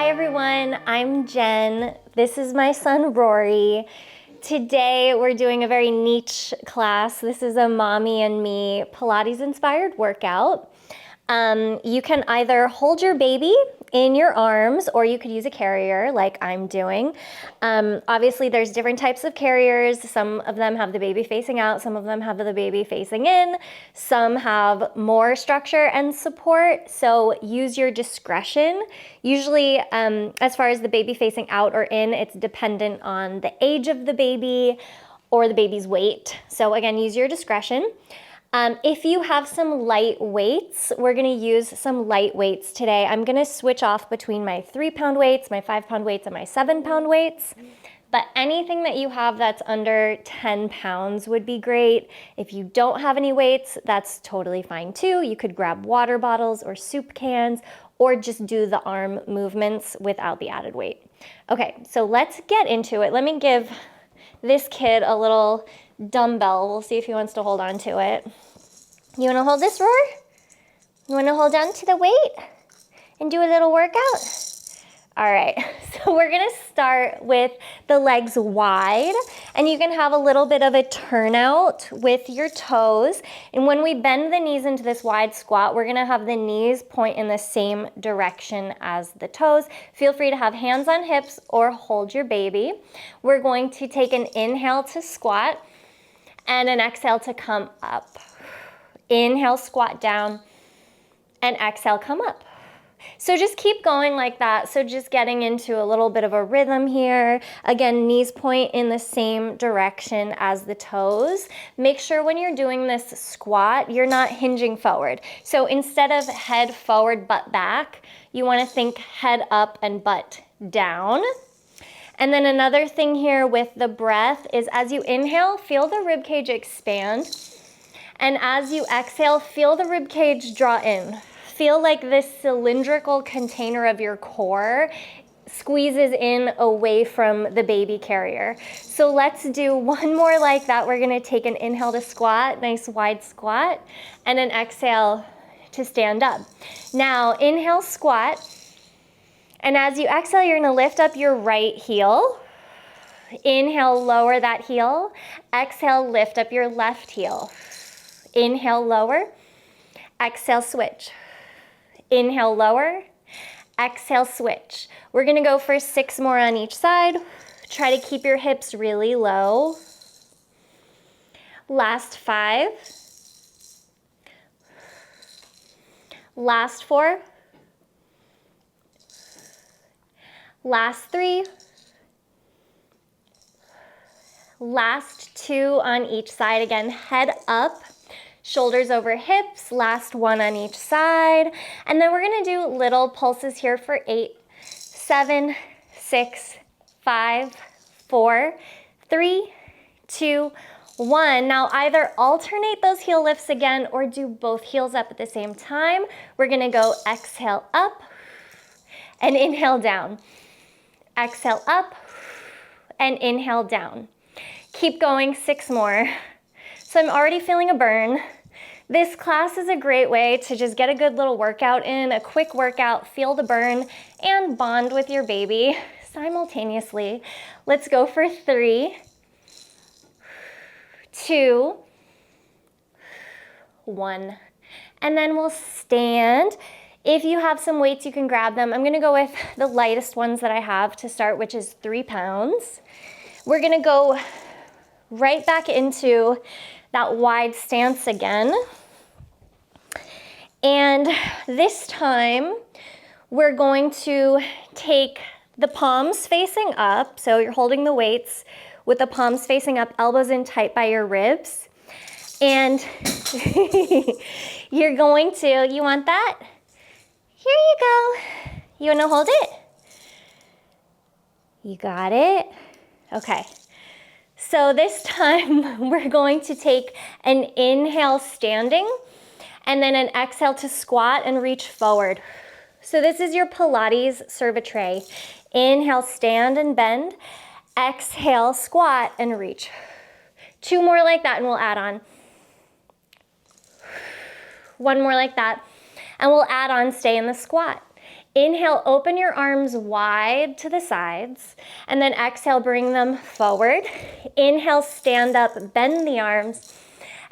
Hi everyone, I'm Jen. This is my son Rory. Today we're doing a very niche class. This is a Mommy and Me Pilates-inspired workout. You can either hold your baby in your arms or you could use a carrier like I'm doing. Obviously there's different types of carriers. Some of them have the baby facing out, some of them have the baby facing in, some have more structure and support, so use your discretion. Usually as far as the baby facing out or in, it's dependent on the age of the baby or the baby's weight. So again, use your discretion. If you have some light weights, we're gonna use some light weights today. I'm gonna switch off between my 3-pound weights, my 5-pound weights, and my 7-pound weights. But anything that you have that's under 10 pounds would be great. If you don't have any weights, that's totally fine too. You could grab water bottles or soup cans or just do the arm movements without the added weight. Okay, so let's get into it. Let me give this kid a little dumbbell. We'll see if he wants to hold on to it. You want to hold this, Roar? You want to hold on to the weight and do a little workout? All right, so we're gonna start with the legs wide, and you can have a little bit of a turnout with your toes. And when we bend the knees into this wide squat, we're gonna have the knees point in the same direction as the toes. Feel free to have hands on hips or hold your baby. We're going to take an inhale to squat and an exhale to come up. Inhale, squat down, and exhale, come up. So just keep going like that. So just getting into a little bit of a rhythm here. Again, knees point in the same direction as the toes. Make sure when you're doing this squat, you're not hinging forward. So instead of head forward, butt back, you want to think head up and butt down. And then another thing here with the breath is as you inhale, feel the rib cage expand. And as you exhale, feel the rib cage draw in. Feel like this cylindrical container of your core squeezes in away from the baby carrier. So let's do one more like that. We're gonna take an inhale to squat, nice wide squat, and an exhale to stand up. Now inhale, squat, and as you exhale, you're gonna lift up your right heel. Inhale, lower that heel. Exhale, lift up your left heel. Inhale, lower. Exhale, switch. Inhale, lower. Exhale, switch. We're gonna go for 6 more on each side. Try to keep your hips really low. Last 5. Last 4. Last 3. Last 2 on each side. Again, head up. Shoulders over hips, last 1 on each side. And then we're gonna do little pulses here for 8, 7, 6, 5, 4, 3, 2, 1. Now either alternate those heel lifts again or do both heels up at the same time. We're gonna go exhale up and inhale down. Exhale up and inhale down. Keep going, 6 more. So I'm already feeling a burn. This class is a great way to just get a good little workout in, a quick workout, feel the burn, and bond with your baby simultaneously. Let's go for 3, 2, 1. And then we'll stand. If you have some weights, you can grab them. I'm gonna go with the lightest ones that I have to start, which is 3 pounds. We're gonna go right back into that wide stance again. And this time we're going to take the palms facing up. So you're holding the weights with the palms facing up, elbows in tight by your ribs. And you're going to, you want that? Here you go. You want to hold it? You got it? Okay. So this time we're going to take an inhale standing and then an exhale to squat and reach forward. So this is your Pilates cervitre. Inhale, stand and bend. Exhale, squat and reach. 2 more like that and we'll add on. 1 more like that and we'll add on, stay in the squat. Inhale, open your arms wide to the sides, and then exhale, bring them forward. Inhale, stand up, bend the arms.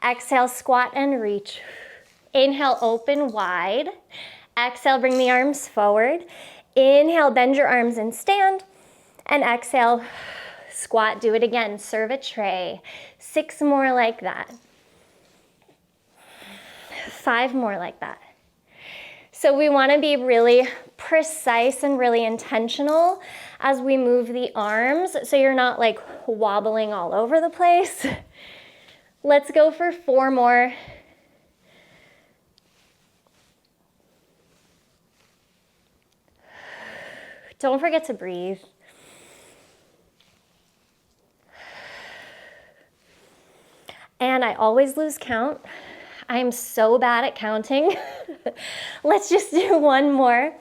Exhale, squat and reach. Inhale, open wide. Exhale, bring the arms forward. Inhale, bend your arms and stand. And exhale, squat, do it again. Serve a tray. 6 more like that. 5 more like that. So we want to be really precise and really intentional as we move the arms so you're not like wobbling all over the place. Let's go for 4 more. Don't forget to breathe. And I always lose count. I'm so bad at counting. Let's just do 1 more.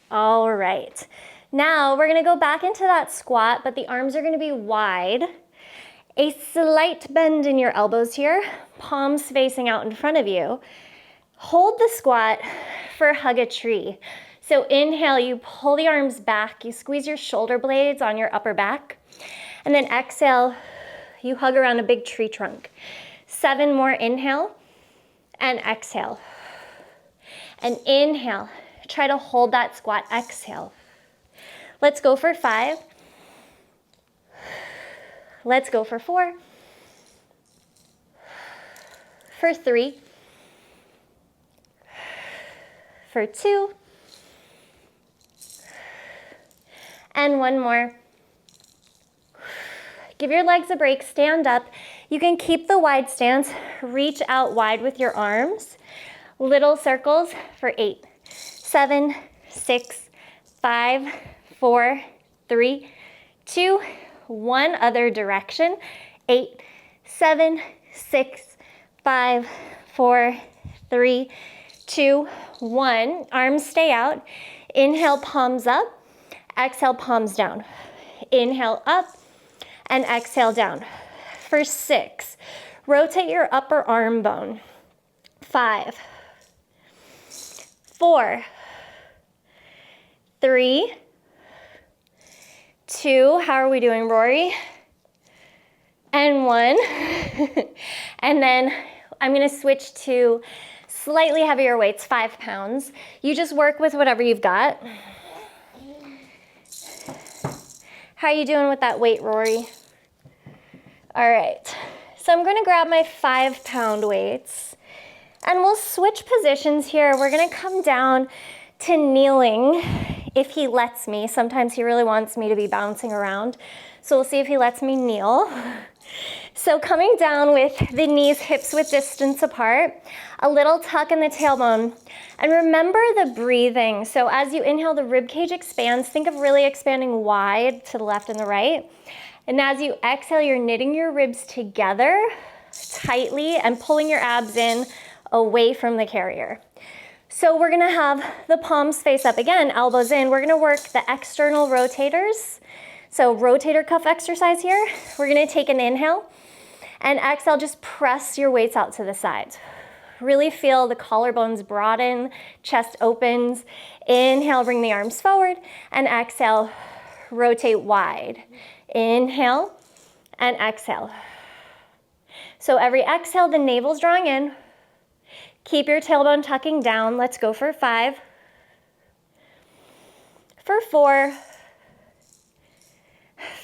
All right. Now we're gonna go back into that squat, but the arms are gonna be wide. A slight bend in your elbows here, palms facing out in front of you. Hold the squat for hug a tree. So inhale, you pull the arms back, you squeeze your shoulder blades on your upper back, and then exhale, you hug around a big tree trunk. 7 more, inhale and exhale. And inhale, try to hold that squat, exhale. Let's go for 5. Let's go for 4. For 3. For 2. And 1 more. Give your legs a break, stand up. You can keep the wide stance, reach out wide with your arms. Little circles for 8, 7, 6, 5, 4, 3, 2, 1, other direction. 8, 7, 6, 5, 4, 3, 2, 1. Arms stay out. Inhale, palms up. Exhale, palms down. Inhale, up. And exhale, down. For 6, rotate your upper arm bone. 5, 4, 3, 2, how are we doing, Rory? And 1. And then I'm gonna switch to slightly heavier weights, 5 pounds. You just work with whatever you've got. How are you doing with that weight, Rory? All right, so I'm gonna grab my 5-pound weights and we'll switch positions here. We're gonna come down to kneeling if he lets me. Sometimes he really wants me to be bouncing around. So we'll see if he lets me kneel. So coming down with the knees, hips width distance apart, a little tuck in the tailbone. And remember the breathing. So as you inhale, the rib cage expands. Think of really expanding wide to the left and the right. And as you exhale, you're knitting your ribs together tightly and pulling your abs in away from the carrier. So we're gonna have the palms face up again, elbows in. We're gonna work the external rotators. So rotator cuff exercise here. We're gonna take an inhale and exhale, just press your weights out to the sides. Really feel the collarbones broaden, chest opens. Inhale, bring the arms forward, and exhale, rotate wide. Inhale and exhale. So every exhale, the navel's drawing in. Keep your tailbone tucking down. Let's go for 5. For 4.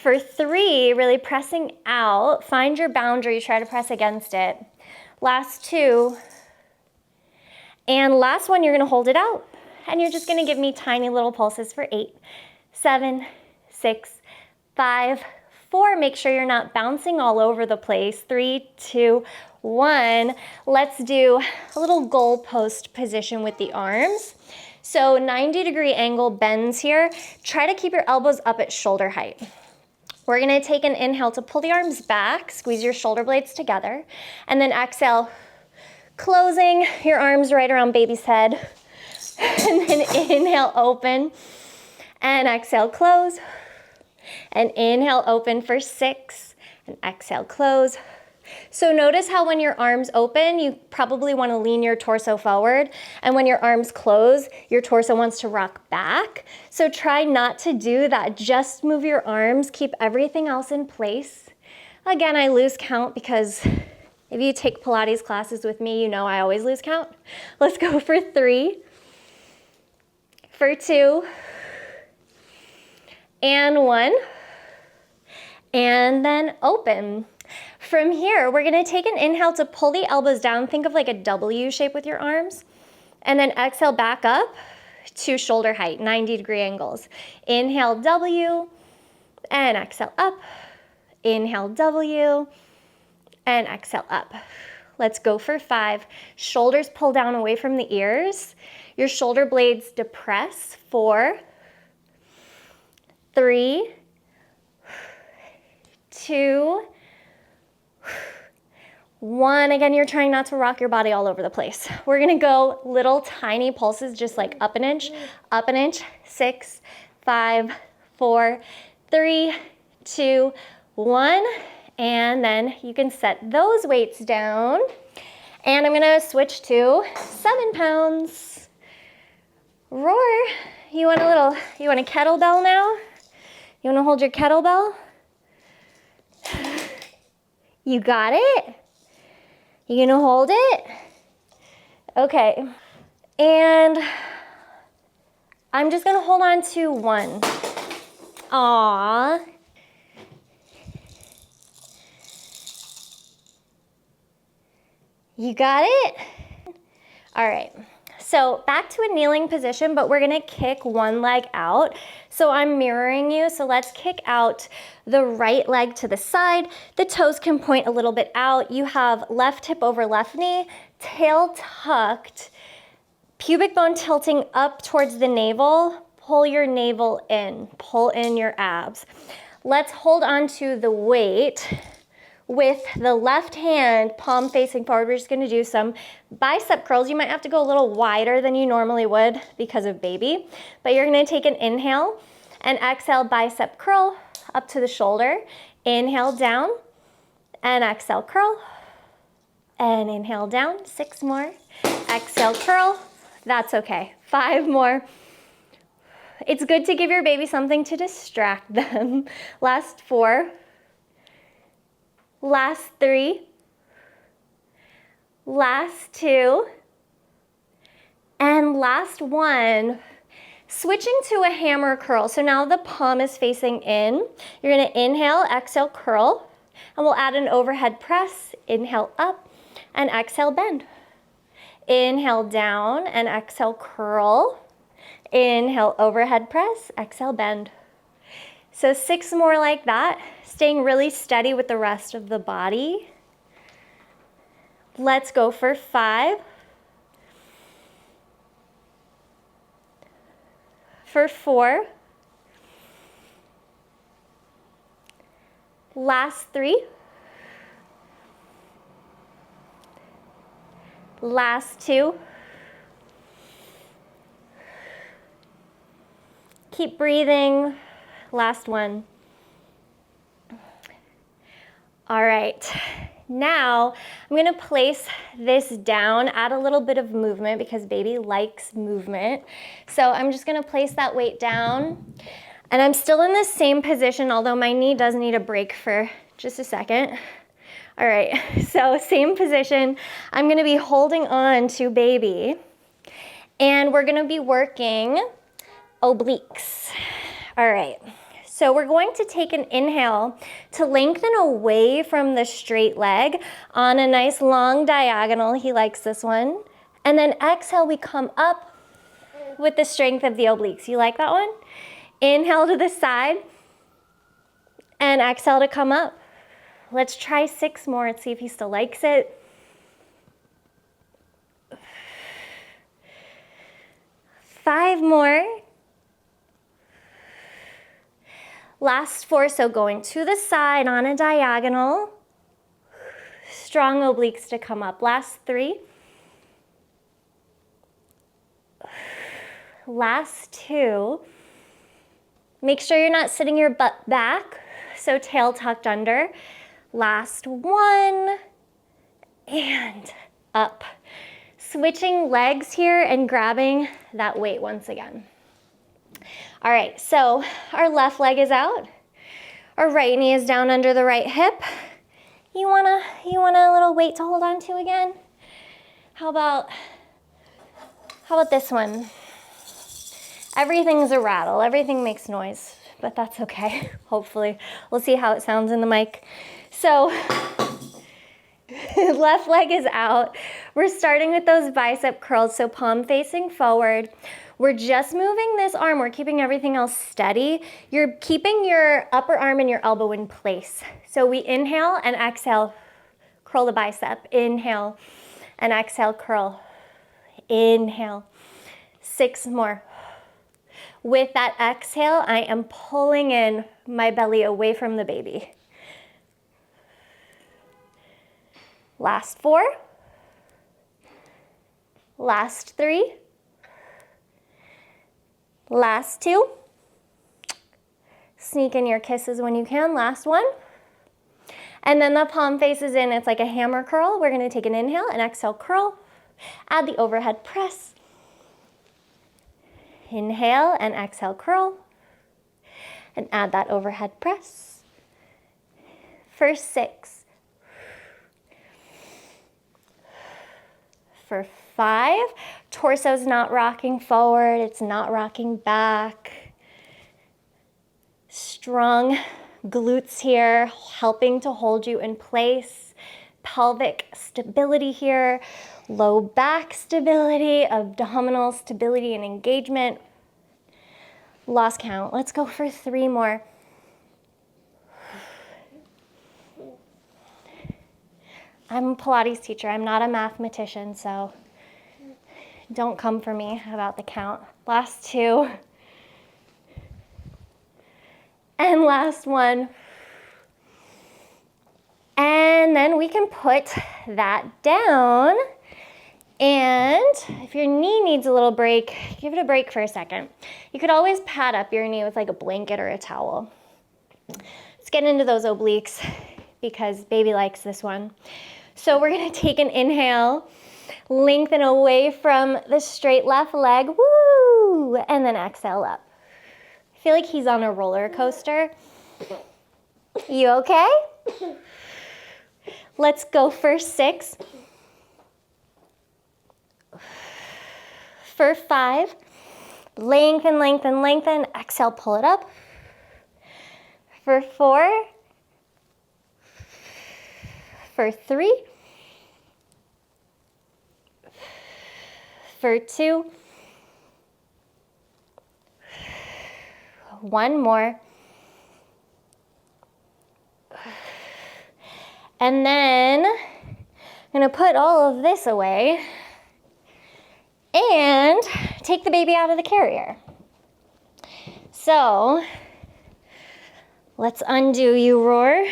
For 3, really pressing out. Find your boundary, try to press against it. Last 2. And last one, you're gonna hold it out. And you're just gonna give me tiny little pulses for 8, 7, 6, 5, 4. Make sure you're not bouncing all over the place. 3, 2, 1. Let's do a little goalpost position with the arms. So 90-degree angle bends here. Try to keep your elbows up at shoulder height. We're gonna take an inhale to pull the arms back, squeeze your shoulder blades together, and then exhale, closing your arms right around baby's head. And then inhale, open, and exhale, close. And inhale, open for 6, and exhale, close. So notice how when your arms open, you probably want to lean your torso forward, and when your arms close, your torso wants to rock back. So try not to do that. Just move your arms, keep everything else in place. Again, I lose count because if you take Pilates classes with me, you know I always lose count. Let's go for 3, for 2, and 1, and then open. From here, we're gonna take an inhale to pull the elbows down. Think of like a W shape with your arms. And then exhale back up to shoulder height, 90-degree angles. Inhale, W, and exhale up. Inhale, W, and exhale up. Let's go for 5. Shoulders pull down away from the ears. Your shoulder blades depress. 4, 3, 2, 1. Again, you're trying not to rock your body all over the place. We're gonna go little tiny pulses, just like up an inch, 6, 5, 4, 3, 2, 1. And then you can set those weights down. And I'm gonna switch to 7 pounds. Roar. You want a kettlebell now? You wanna hold your kettlebell? You got it? You gonna hold it? Okay. And I'm just gonna hold on to 1. Aww. You got it? All right. So back to a kneeling position, but we're gonna kick one leg out. So I'm mirroring you, so let's kick out the right leg to the side. The toes can point a little bit out. You have left hip over left knee, tail tucked, pubic bone tilting up towards the navel. Pull your navel in, pull in your abs. Let's hold on to the weight. With the left hand, palm facing forward, we're just gonna do some bicep curls. You might have to go a little wider than you normally would because of baby, but you're gonna take an inhale and exhale, bicep curl up to the shoulder. Inhale down and exhale, curl. And inhale down, 6 more. Exhale, curl. That's okay, 5 more. It's good to give your baby something to distract them. Last 4. Last 3, last 2, and last 1. Switching to a hammer curl. So now the palm is facing in. You're gonna inhale, exhale, curl, and we'll add an overhead press. Inhale up, and exhale, bend. Inhale down, and exhale, curl. Inhale, overhead press, exhale, bend. So 6 more like that. Staying really steady with the rest of the body. Let's go for 5. For 4. Last 3. Last 2. Keep breathing. Last 1. All right, now I'm gonna place this down, add a little bit of movement because baby likes movement. So I'm just gonna place that weight down, and I'm still in the same position, although my knee does need a break for just a second. All right, so same position. I'm gonna be holding on to baby, and we're gonna be working obliques. All right. So we're going to take an inhale to lengthen away from the straight leg on a nice long diagonal. He likes this one. And then exhale, we come up with the strength of the obliques. You like that one? Inhale to the side and exhale to come up. Let's try 6 more and see if he still likes it. 5 more. Last 4, so going to the side on a diagonal. Strong obliques to come up. Last 3. Last 2. Make sure you're not sitting your butt back, so tail tucked under. Last one, and up. Switching legs here and grabbing that weight once again. All right, so our left leg is out. Our right knee is down under the right hip. You want a little weight to hold on to again? How about this one? Everything's a rattle, everything makes noise, but that's okay, hopefully. We'll see how it sounds in the mic. So, left leg is out. We're starting with those bicep curls, so palm facing forward. We're just moving this arm, we're keeping everything else steady. You're keeping your upper arm and your elbow in place. So we inhale and exhale, curl the bicep. Inhale and exhale, curl. Inhale. 6 more. With that exhale, I am pulling in my belly away from the baby. Last 4. Last 3. Last 2. Sneak in your kisses when you can. Last 1. And then the palm faces in. It's like a hammer curl. We're going to take an inhale and exhale, curl. Add the overhead press. Inhale and exhale, curl. And add that overhead press. For 6. For 5. Torso's not rocking forward. It's not rocking back. Strong glutes here, helping to hold you in place. Pelvic stability here. Low back stability, abdominal stability and engagement. Lost count. Let's go for 3 more. I'm a Pilates teacher. I'm not a mathematician, so don't come for me about the count. Last 2. And last 1. And then we can put that down. And if your knee needs a little break, give it a break for a second. You could always pad up your knee with like a blanket or a towel. Let's get into those obliques because baby likes this one. So we're gonna take an inhale, lengthen away from the straight left leg, woo, and then exhale up. I feel like he's on a roller coaster. You okay? Let's go for 6. For 5, lengthen, lengthen, lengthen, exhale, pull it up. For 4, for 3, for 2, 1 more. And then I'm gonna put all of this away and take the baby out of the carrier. So let's undo you, Roar.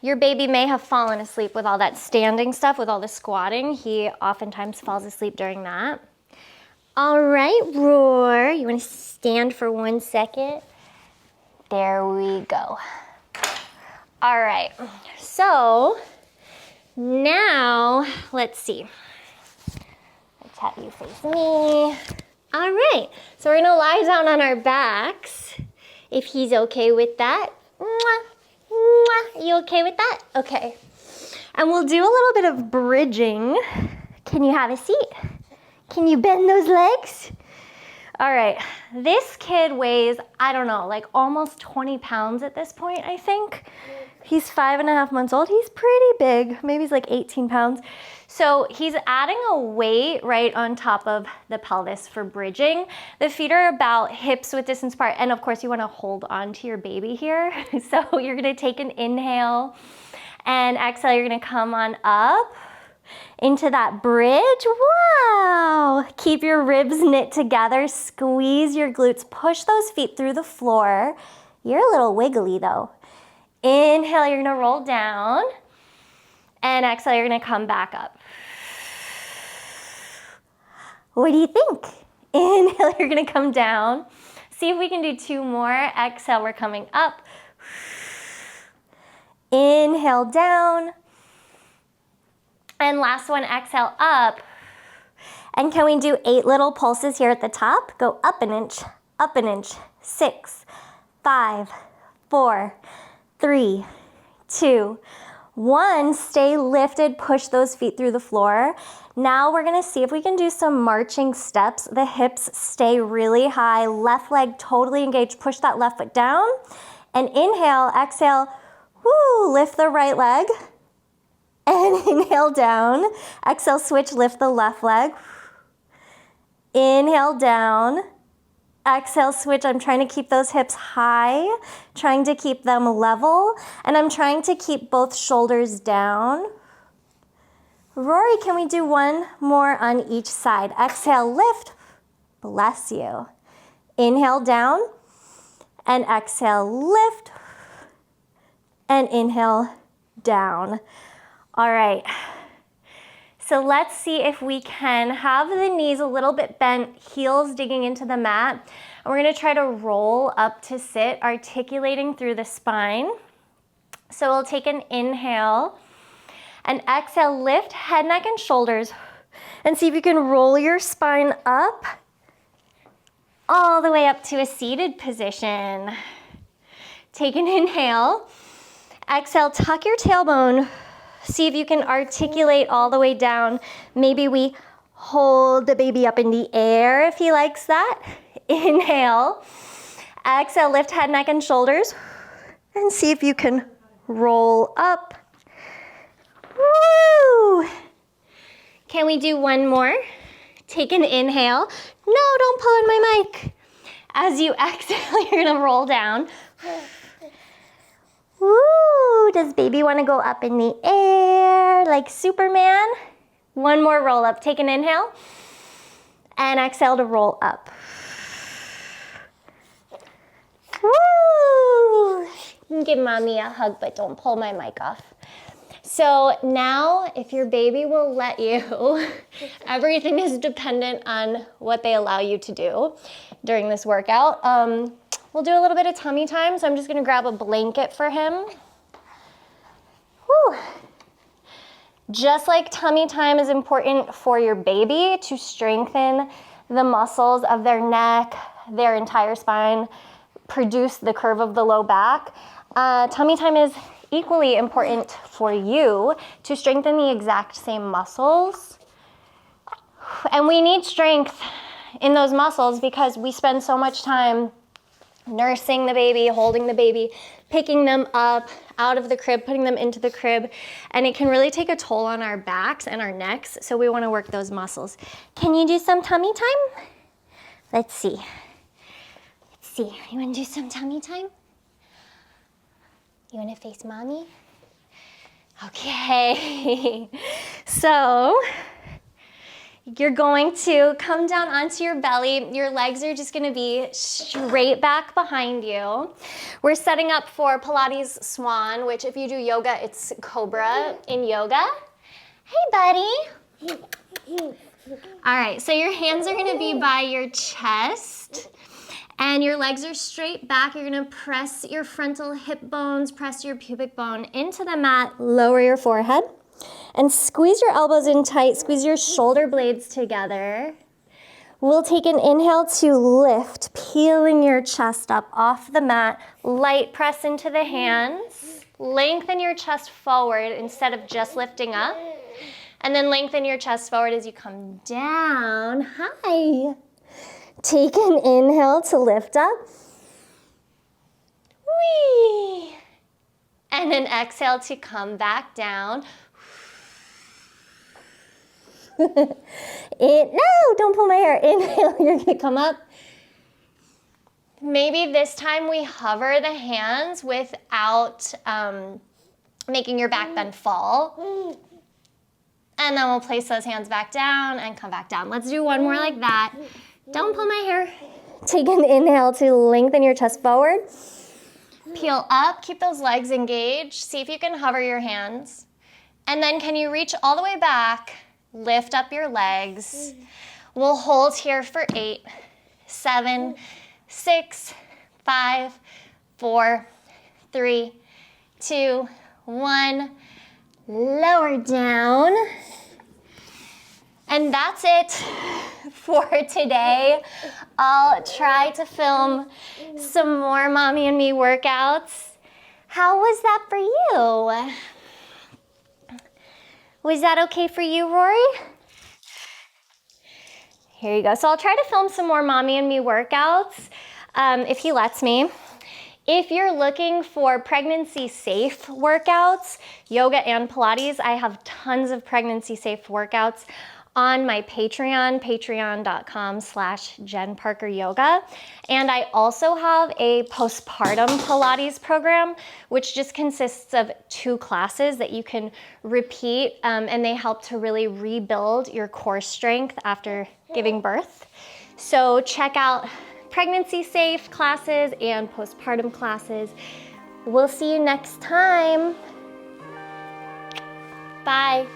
Your baby may have fallen asleep with all that standing stuff, with all the squatting. He oftentimes falls asleep during that. All right, Roar, you wanna stand for 1 second? There we go. All right, so now let's see. Let's have you face me. All right, so we're gonna lie down on our backs if he's okay with that. Mwah, mwah. You okay with that? Okay. And we'll do a little bit of bridging. Can you have a seat? Can you bend those legs? All right, this kid weighs, I don't know, like almost 20 pounds at this point, I think. He's 5.5 months old. He's pretty big. Maybe he's like 18 pounds. So he's adding a weight right on top of the pelvis for bridging. The feet are about hips width distance apart. And of course you wanna hold on to your baby here. So you're gonna take an inhale and exhale. You're gonna come on up into that bridge. Wow. Keep your ribs knit together. Squeeze your glutes. Push those feet through the floor. You're a little wiggly though. Inhale, you're gonna roll down. And exhale, you're gonna come back up. What do you think? Inhale, you're gonna come down. See if we can do 2 more. Exhale, we're coming up. Inhale down. And last one, exhale up. And can we do 8 little pulses here at the top? Go up an inch, 6, 5, 4, 3, 2, 1. Stay lifted, push those feet through the floor. Now we're gonna see if we can do some marching steps. The hips stay really high, left leg totally engaged. Push that left foot down. And inhale, exhale, woo, lift the right leg. And inhale down. Exhale, switch, lift the left leg. Inhale down. Exhale, switch. I'm trying to keep those hips high, trying to keep them level, and I'm trying to keep both shoulders down. Rory, can we do 1 more on each side? Exhale, lift. Bless you. Inhale down, and exhale, lift, and inhale down. All right. So let's see if we can have the knees a little bit bent, heels digging into the mat. And we're gonna try to roll up to sit, articulating through the spine. So we'll take an inhale and exhale, lift head, neck, and shoulders. And see if you can roll your spine up all the way up to a seated position. Take an inhale. Exhale, tuck your tailbone. See if you can articulate all the way down. Maybe we hold the baby up in the air if he likes that. Inhale. Exhale, lift head, neck, and shoulders. And see if you can roll up. Woo! Can we do 1 more? Take an inhale. No, don't pull on my mic. As you exhale, you're gonna roll down. Woo! Does baby want to go up in the air like Superman? 1 more roll up. Take an inhale and exhale to roll up. Woo! You can give mommy a hug, but don't pull my mic off. So now, if your baby will let you, everything is dependent on what they allow you to do during this workout. We'll do a little bit of tummy time, so I'm just gonna grab a blanket for him. Whew. Just like tummy time is important for your baby to strengthen the muscles of their neck, their entire spine, produce the curve of the low back, tummy time is equally important for you to strengthen the exact same muscles. And we need strength in those muscles because we spend so much time nursing the baby, holding the baby, picking them up out of the crib, putting them into the crib, and it can really take a toll on our backs and our necks, so we want to work those muscles. Can you do some tummy time? Let's see. You want to do some tummy time? You want to face mommy? Okay. So you're going to come down onto your belly. Your legs are just going to be straight back behind you. We're setting up for Pilates Swan, which if you do yoga, it's Cobra in yoga. Hey, buddy. All right, so your hands are going to be by your chest. And your legs are straight back. You're gonna press your frontal hip bones, press your pubic bone into the mat, lower your forehead, and squeeze your elbows in tight, squeeze your shoulder blades together. We'll take an inhale to lift, peeling your chest up off the mat, light press into the hands, lengthen your chest forward instead of just lifting up, and then lengthen your chest forward as you come down. Hi. Take an inhale to lift up. Whee! And then exhale to come back down. No, don't pull my hair. Inhale, you're gonna come up. Maybe this time we hover the hands without making your back then fall. And then we'll place those hands back down and come back down. Let's do 1 more like that. Don't pull my hair. Take an inhale to lengthen your chest forward. Peel up, keep those legs engaged. See if you can hover your hands. And then can you reach all the way back, lift up your legs. We'll hold here for 8, 7, 6, 5, 4, 3, 2, 1. Lower down. And that's it for today. I'll try to film some more Mommy and Me workouts. How was that for you? Was that okay for you, Rory? Here you go. So I'll try to film some more Mommy and Me workouts if he lets me. If you're looking for pregnancy-safe workouts, yoga and Pilates, I have tons of pregnancy-safe workouts on my Patreon, patreon.com/JenParkerYoga. And I also have a postpartum Pilates program, which just consists of 2 classes that you can repeat, and they help to really rebuild your core strength after giving birth. So check out pregnancy safe classes and postpartum classes. We'll see you next time. Bye.